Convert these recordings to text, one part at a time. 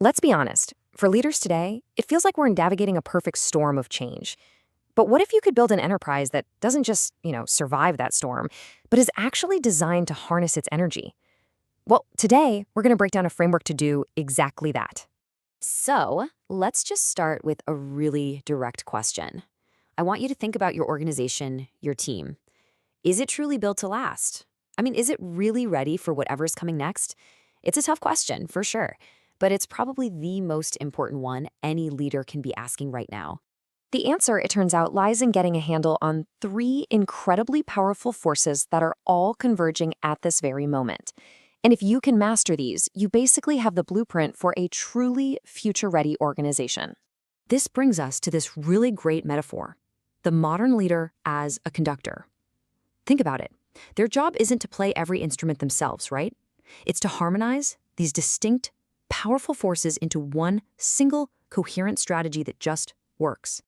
Let's be honest. For leaders today, it feels like we're navigating a perfect storm of change. But what if you could build an enterprise that doesn't just, survive that storm, but is actually designed to harness its energy? Well, today, we're going to break down a framework to do exactly that. So, let's just start with a really direct question. I want you to think about your organization, your team. Is it truly built to last? Is it really ready for whatever's coming next? It's a tough question, for sure, but it's probably the most important one any leader can be asking right now. The answer, it turns out, lies in getting a handle on three incredibly powerful forces that are all converging at this very moment. And if you can master these, you basically have the blueprint for a truly future-ready organization. This brings us to this really great metaphor: the modern leader as a conductor. Think about it. Their job isn't to play every instrument themselves, right? It's to harmonize these distinct, powerful forces into one single, coherent strategy that just works.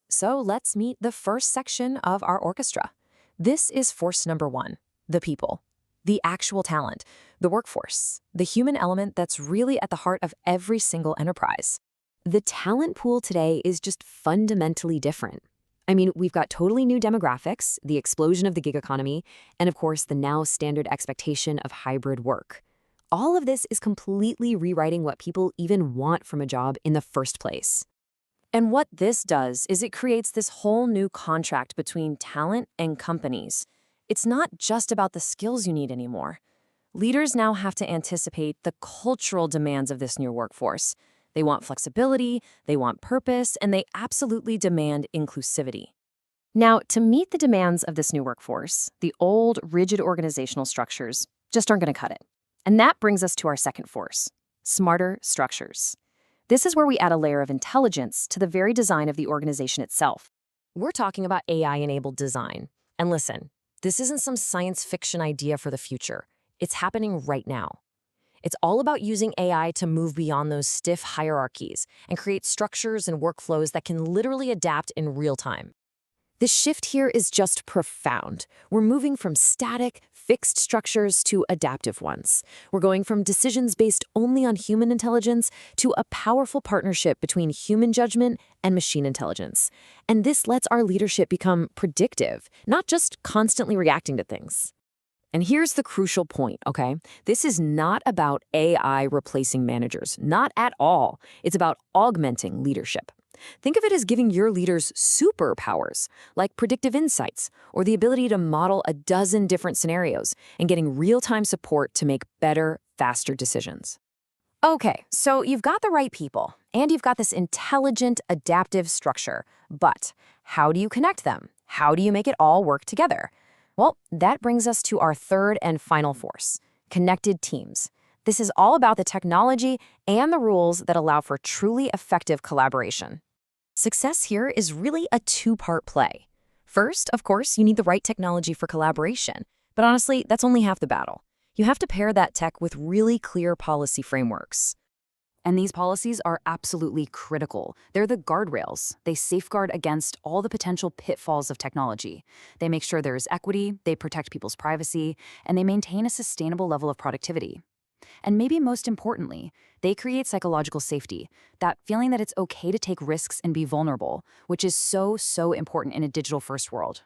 So let's meet the first section of our orchestra. This is force number one: the people. The actual talent, the workforce, the human element that's really at the heart of every single enterprise. The talent pool today is just fundamentally different. We've got totally new demographics, the explosion of the gig economy, and of course, the now standard expectation of hybrid work. All of this is completely rewriting what people even want from a job in the first place. And what this does is it creates this whole new contract between talent and companies. It's not just about the skills you need anymore. Leaders now have to anticipate the cultural demands of this new workforce. They want flexibility, they want purpose, and they absolutely demand inclusivity. Now, to meet the demands of this new workforce, the old, rigid organizational structures just aren't going to cut it. And that brings us to our second force: smarter structures. This is where we add a layer of intelligence to the very design of the organization itself. We're talking about AI-enabled design. And listen, this isn't some science fiction idea for the future. It's happening right now. It's all about using AI to move beyond those stiff hierarchies and create structures and workflows that can literally adapt in real time. This shift here is just profound. We're moving from static, fixed structures to adaptive ones. We're going from decisions based only on human intelligence to a powerful partnership between human judgment and machine intelligence. And this lets our leadership become predictive, not just constantly reacting to things. And here's the crucial point, okay? This is not about AI replacing managers, not at all. It's about augmenting leadership. Think of it as giving your leaders superpowers, like predictive insights or the ability to model a dozen different scenarios and getting real-time support to make better, faster decisions. Okay, so you've got the right people, and you've got this intelligent, adaptive structure. But how do you connect them? How do you make it all work together? Well, that brings us to our third and final force: connected teams. This is all about the technology and the rules that allow for truly effective collaboration. Success here is really a two-part play. First, of course, you need the right technology for collaboration. But honestly, that's only half the battle. You have to pair that tech with really clear policy frameworks. And these policies are absolutely critical. They're the guardrails. They safeguard against all the potential pitfalls of technology. They make sure there is equity, they protect people's privacy, and they maintain a sustainable level of productivity. And maybe most importantly, they create psychological safety, that feeling that it's okay to take risks and be vulnerable, which is so, so important in a digital-first world.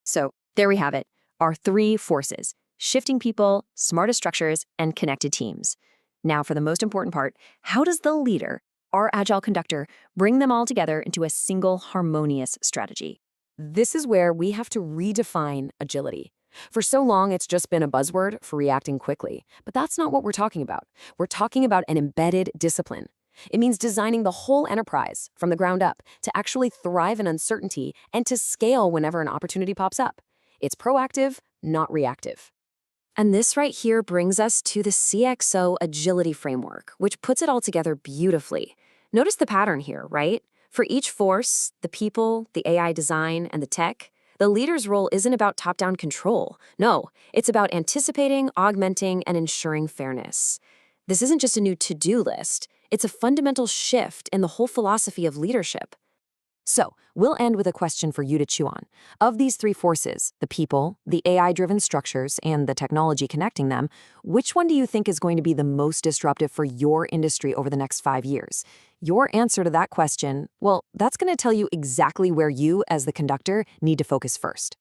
So there we have it, our three forces: shifting people, smartest structures, and connected teams. Now for the most important part: how does the leader, our agile conductor, bring them all together into a single harmonious strategy? This is where we have to redefine agility. For so long, it's just been a buzzword for reacting quickly. But that's not what we're talking about. We're talking about an embedded discipline. It means designing the whole enterprise from the ground up to actually thrive in uncertainty and to scale whenever an opportunity pops up. It's proactive, not reactive. And this right here brings us to the CXO agility framework, which puts it all together beautifully. Notice the pattern here, right? For each force, the people, the AI design, and the tech, the leader's role isn't about top-down control. No, it's about anticipating, augmenting, and ensuring fairness. This isn't just a new to-do list. It's a fundamental shift in the whole philosophy of leadership. So, we'll end with a question for you to chew on. Of these three forces, the people, the AI-driven structures, and the technology connecting them, which one do you think is going to be the most disruptive for your industry over the next 5 years? Your answer to that question, well, that's going to tell you exactly where you, as the conductor, need to focus first.